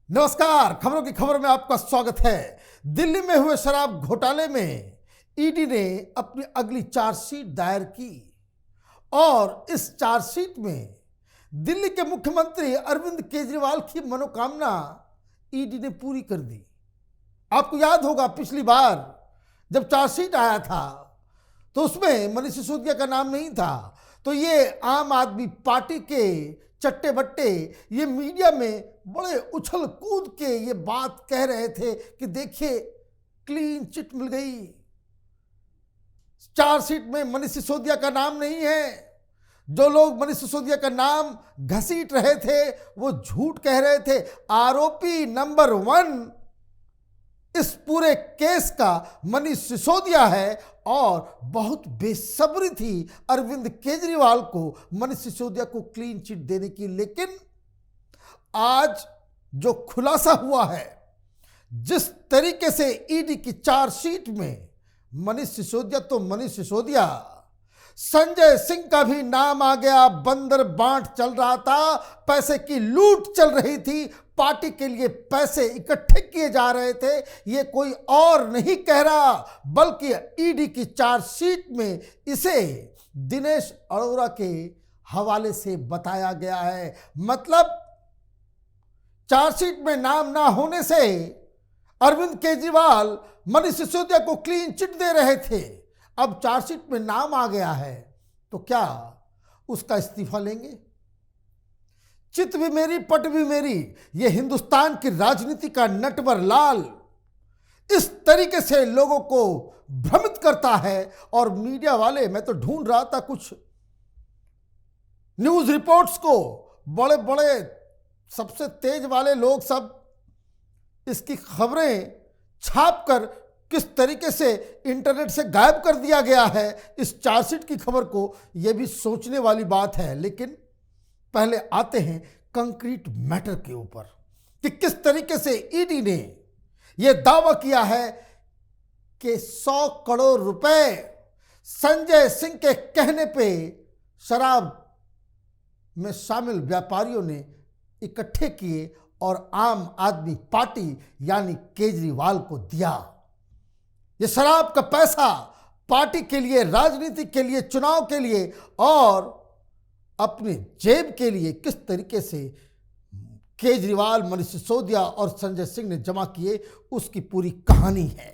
नमस्कार, खबरों की खबर में आपका स्वागत है। दिल्ली में हुए शराब घोटाले में ईडी ने अपनी अगली चार्जशीट दायर की और इस चार्जशीट में दिल्ली के मुख्यमंत्री अरविंद केजरीवाल की मनोकामना ईडी ने पूरी कर दी। आपको याद होगा पिछली बार जब चार्जशीट आया था तो उसमें मनीष सिसोदिया का नाम नहीं था, तो ये आम आदमी पार्टी के चट्टे बट्टे ये मीडिया में बड़े उछल कूद के ये बात कह रहे थे कि देखिए क्लीन चिट मिल गई, चार्जशीट में मनीष सिसोदिया का नाम नहीं है। जो लोग मनीष सिसोदिया का नाम घसीट रहे थे वो झूठ कह रहे थे। आरोपी नंबर 1 इस पूरे केस का मनीष सिसोदिया है और बहुत बेसब्री थी अरविंद केजरीवाल को मनीष सिसोदिया को क्लीन चिट देने की। लेकिन आज जो खुलासा हुआ है, जिस तरीके से ईडी की चार्जशीट में मनीष सिसोदिया तो मनीष सिसोदिया, संजय सिंह का भी नाम आ गया। बंदर बांट चल रहा था, पैसे की लूट चल रही थी, पार्टी के लिए पैसे इकट्ठे किए जा रहे थे। ये कोई और नहीं कह रहा बल्कि ईडी की चार्जशीट में इसे दिनेश अरोड़ा के हवाले से बताया गया है। मतलब चार्जशीट में नाम ना होने से अरविंद केजरीवाल मनीष सिसोदिया को क्लीन चिट दे रहे थे। अब चार्जशीट में नाम आ गया है तो क्या उसका इस्तीफा लेंगे? चित भी मेरी पट भी मेरी, ये हिंदुस्तान की राजनीति का नटवर लाल इस तरीके से लोगों को भ्रमित करता है। और मीडिया वाले, मैं तो ढूंढ रहा था कुछ न्यूज रिपोर्ट्स को, बड़े बड़े सबसे तेज वाले लोग सब इसकी खबरें छापकर किस तरीके से इंटरनेट से गायब कर दिया गया है इस चार्जशीट की खबर को, यह भी सोचने वाली बात है। लेकिन पहले आते हैं कंक्रीट मैटर के ऊपर कि किस तरीके से ईडी ने यह दावा किया है कि 100 करोड़ रुपए संजय सिंह के कहने पे शराब में शामिल व्यापारियों ने इकट्ठे किए और आम आदमी पार्टी यानी केजरीवाल को दिया। ये शराब का पैसा पार्टी के लिए, राजनीति के लिए, चुनाव के लिए और अपने जेब के लिए किस तरीके से केजरीवाल, मनीष सिसोदिया और संजय सिंह ने जमा किए, उसकी पूरी कहानी है।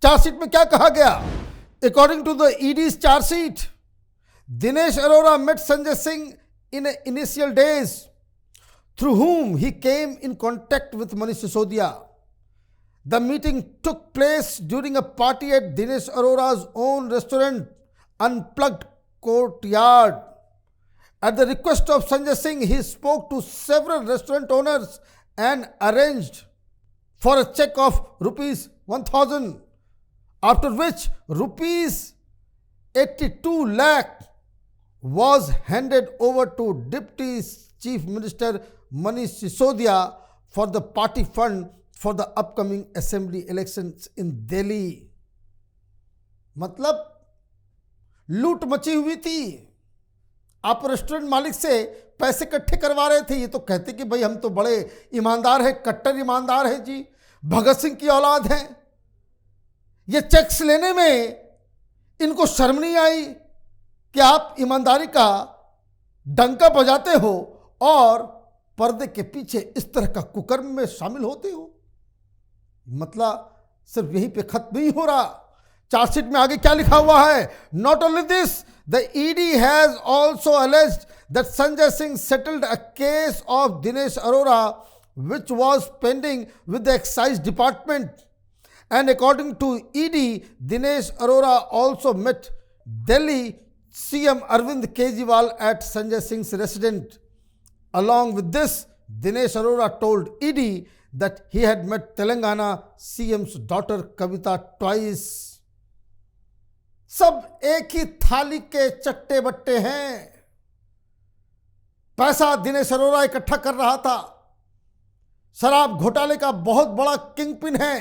चार्जशीट में क्या कहा गया? According to the ED's chargesheet, Dinesh Arora met Sanjay Singh in initial days through whom he came in contact with Manish Sisodia. The meeting took place during a party at Dinesh Arora's own restaurant, Unplugged Courtyard. At the request of Sanjay Singh, he spoke to several restaurant owners and arranged for a check of rupees 1,000, after which rupees 82 lakh was handed over to Deputy Chief Minister Manish Sisodia for the party fund for the upcoming assembly elections in Delhi. मतलब लूट मची हुई थी। आप restaurant मालिक से पैसे इकट्ठे करवा रहे थे। ये तो कहते कि भाई हम तो बड़े ईमानदार हैं, कट्टर ईमानदार हैं जी, भगत सिंह की औलाद हैं। ये चेक्स लेने में इनको शर्म नहीं आई कि आप ईमानदारी का डंका बजाते हो और पर्दे के पीछे इस तरह का कुकर्म में शामिल होते हो। मतलब सिर्फ यहीं पे खत्म नहीं हो रहा। चार्जशीट में आगे क्या लिखा हुआ है? Not only this, the ED has also alleged that Sanjay Singh settled a case of Dinesh Arora which was pending with the excise department. And according to ED, Dinesh Arora also met Delhi CM Arvind Kejriwal at Sanjay Singh's residence. Along with this, Dinesh Arora told ED that he had met Telangana CM's daughter Kavita twice. सब एक ही थाली के चट्टे बट्टे हैं। पैसा दिनेश अरोड़ा इकट्ठा कर रहा था। शराब घोटाले का बहुत बड़ा किंगपिन है।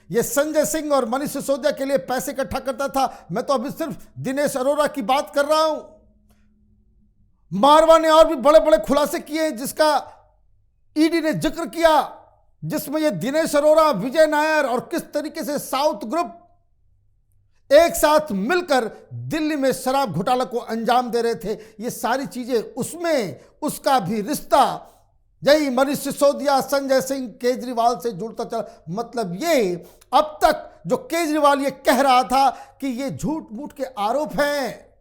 ये संजय सिंह और मनीष सिसोदिया के लिए पैसे इकट्ठा करता था। मैं तो अभी सिर्फ दिनेश अरोड़ा की बात कर रहा हूं। मारवा ने और भी बड़े बड़े खुलासे किए जिसका ईडी ने जिक्र किया जिसमें ये दिनेश अरोड़ा, विजय नायर और किस तरीके से साउथ ग्रुप एक साथ मिलकर दिल्ली में शराब घोटाला को अंजाम दे रहे थे, ये सारी चीजें उसमें उसका भी रिश्ता यही मनीष सिसोदिया, संजय सिंह, केजरीवाल से जुड़ता चला। मतलब ये अब तक जो केजरीवाल ये कह रहा था कि ये झूठ मूठ के आरोप हैं,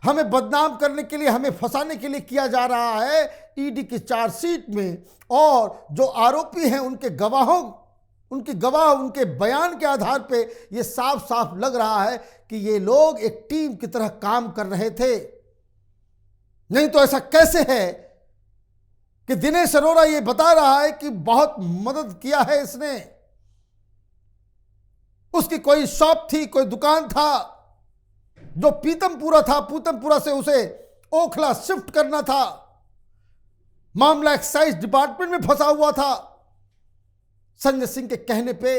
हमें बदनाम करने के लिए, हमें फंसाने के लिए किया जा रहा है ईडी की चार्जशीट में, और जो आरोपी हैं उनके गवाहों, उनके गवाह, उनके बयान के आधार पे ये साफ साफ लग रहा है कि ये लोग एक टीम की तरह काम कर रहे थे। नहीं तो ऐसा कैसे है कि दिनेश अरोड़ा ये बता रहा है कि बहुत मदद किया है इसने, उसकी कोई शॉप थी, कोई दुकान था जो पीतमपुरा था, पीतमपुरा से उसे ओखला शिफ्ट करना था, मामला एक्साइज डिपार्टमेंट में फंसा हुआ था। संजय सिंह के कहने पे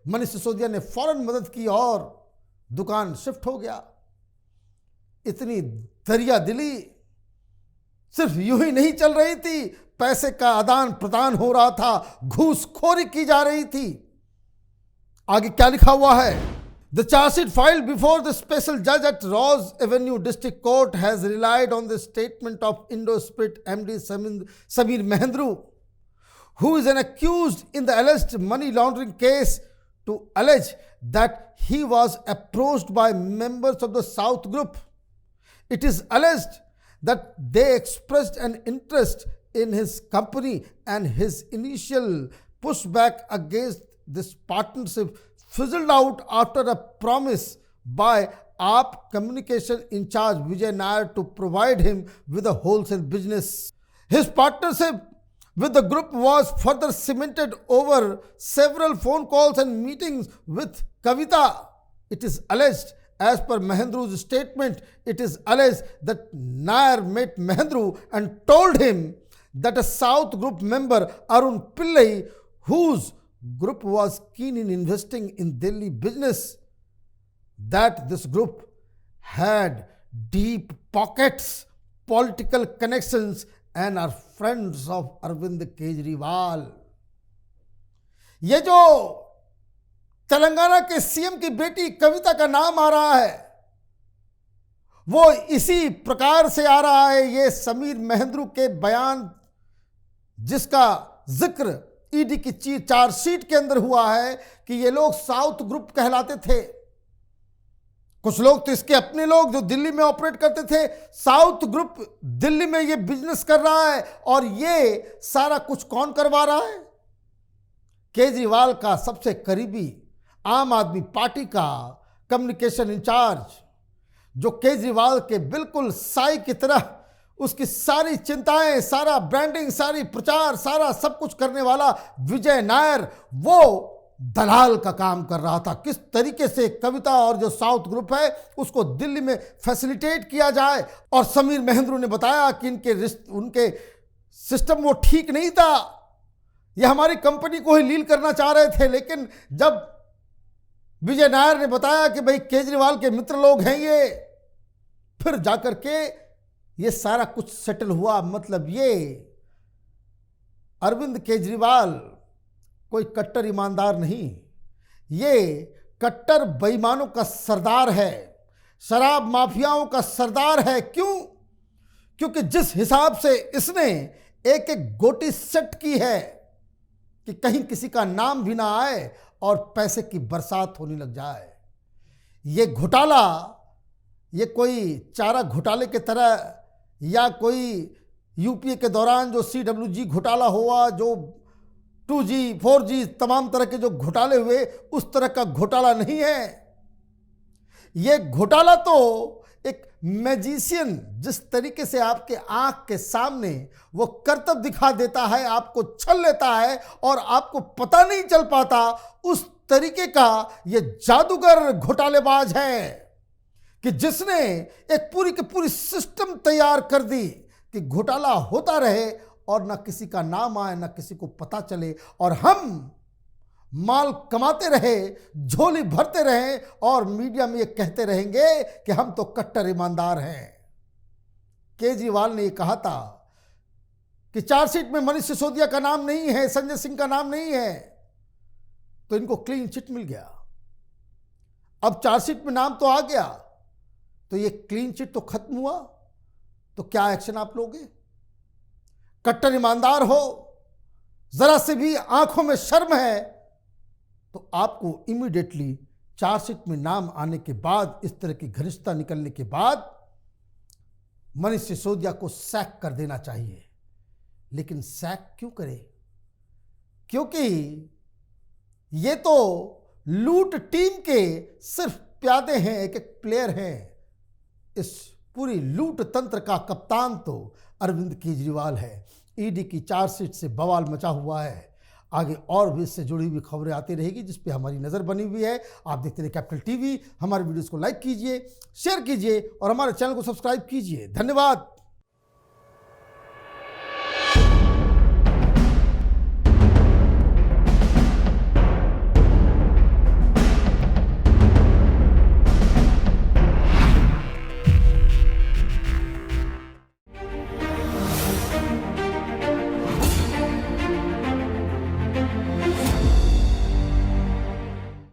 मनीष सिसोदिया ने फौरन मदद की और दुकान शिफ्ट हो गया। इतनी दरिया दिली सिर्फ यूं ही नहीं चल रही थी, पैसे का आदान प्रदान हो रहा था, घूसखोरी की जा रही थी। आगे क्या लिखा हुआ है? The charge sheet filed before the special judge at Ross Avenue District Court has relied on the statement of Indospirit MD Sameer Mahendru, who is an accused in the alleged money laundering case, to allege that he was approached by members of the South Group. It is alleged that they expressed an interest in his company, and his initial pushback against this partnership fizzled out after a promise by AAP communication in charge Vijay Nair to provide him with a wholesale business. His partnership with the group was further cemented over several phone calls and meetings with Kavita. It is alleged, as per Mahendru's statement, it is alleged that Nair met Mahendru and told him that a South Group member, Arun Pillai, whose group was keen in investing in Delhi business, that this group had deep pockets, political connections, and are friends of Arvind Kejriwal. ये जो तेलंगाना के CM की बेटी कविता का नाम आ रहा है, वो इसी प्रकार से आ रहा है। ये समीर महेंद्रू के बयान, जिसका जिक्र ईडी की चार्जशीट के अंदर हुआ है कि ये लोग साउथ ग्रुप कहलाते थे। कुछ लोग तो इसके अपने लोग जो दिल्ली में ऑपरेट करते थे, साउथ ग्रुप दिल्ली में ये बिजनेस कर रहा है, और ये सारा कुछ कौन करवा रहा है? केजरीवाल का सबसे करीबी आम आदमी पार्टी का कम्युनिकेशन इंचार्ज, जो केजरीवाल के बिल्कुल साई की तरह उसकी सारी चिंताएं, सारा ब्रांडिंग, सारी प्रचार, सारा सब कुछ करने वाला विजय नायर, वो दलाल का काम कर रहा था। किस तरीके से कविता और जो साउथ ग्रुप है उसको दिल्ली में फैसिलिटेट किया जाए। और समीर महेंद्रू ने बताया कि उनके सिस्टम वो ठीक नहीं था, ये हमारी कंपनी को ही लील करना चाह रहे थे। लेकिन जब विजय नायर ने बताया कि भाई केजरीवाल के मित्र लोग हैं ये, फिर जाकर के ये सारा कुछ सेटल हुआ। मतलब ये अरविंद केजरीवाल कोई कट्टर ईमानदार नहीं, ये कट्टर बेईमानों का सरदार है, शराब माफियाओं का सरदार है। क्यों? क्योंकि जिस हिसाब से इसने एक एक गोटी सेट की है कि कहीं किसी का नाम भी ना आए और पैसे की बरसात होने लग जाए। ये घोटाला, ये कोई चारा घोटाले की तरह या कोई यूपीए के दौरान जो CWG घोटाला हुआ, जो 2G 4G तमाम तरह के जो घोटाले हुए, उस तरह का घोटाला नहीं है। ये घोटाला तो एक मैजिशियन जिस तरीके से आपके आंख के सामने वो करतब दिखा देता है, आपको छल लेता है और आपको पता नहीं चल पाता, उस तरीके का ये जादूगर घोटालेबाज है कि जिसने एक पूरी की पूरी सिस्टम तैयार कर दी कि घोटाला होता रहे और ना किसी का नाम आए, ना किसी को पता चले, और हम माल कमाते रहे, झोली भरते रहे और मीडिया में ये कहते रहेंगे कि हम तो कट्टर ईमानदार हैं। केजरीवाल ने ये कहा था कि चार्जशीट में मनीष सिसोदिया का नाम नहीं है, संजय सिंह का नाम नहीं है, तो इनको क्लीन चिट मिल गया। अब चार्जशीट में नाम तो आ गया, तो ये क्लीन चिट तो खत्म हुआ, तो क्या एक्शन आप लोगे? कट्टर ईमानदार हो, जरा से भी आंखों में शर्म है, तो आपको इमीडिएटली चार्जशीट में नाम आने के बाद, इस तरह की घनिष्ठता निकलने के बाद मनीष सिसोदिया को सैक कर देना चाहिए। लेकिन सैक क्यों करे? क्योंकि ये तो लूट टीम के सिर्फ प्यादे हैं, एक एक प्लेयर हैं। इस पूरी लूट तंत्र का कप्तान तो अरविंद केजरीवाल है। ईडी की चार्जशीट से बवाल मचा हुआ है। आगे और भी इससे जुड़ी हुई खबरें आती रहेगी, जिस पे हमारी नज़र बनी हुई है। आप देखते रहिए कैपिटल टीवी। हमारे वीडियोस को लाइक कीजिए, शेयर कीजिए और हमारे चैनल को सब्सक्राइब कीजिए। धन्यवाद।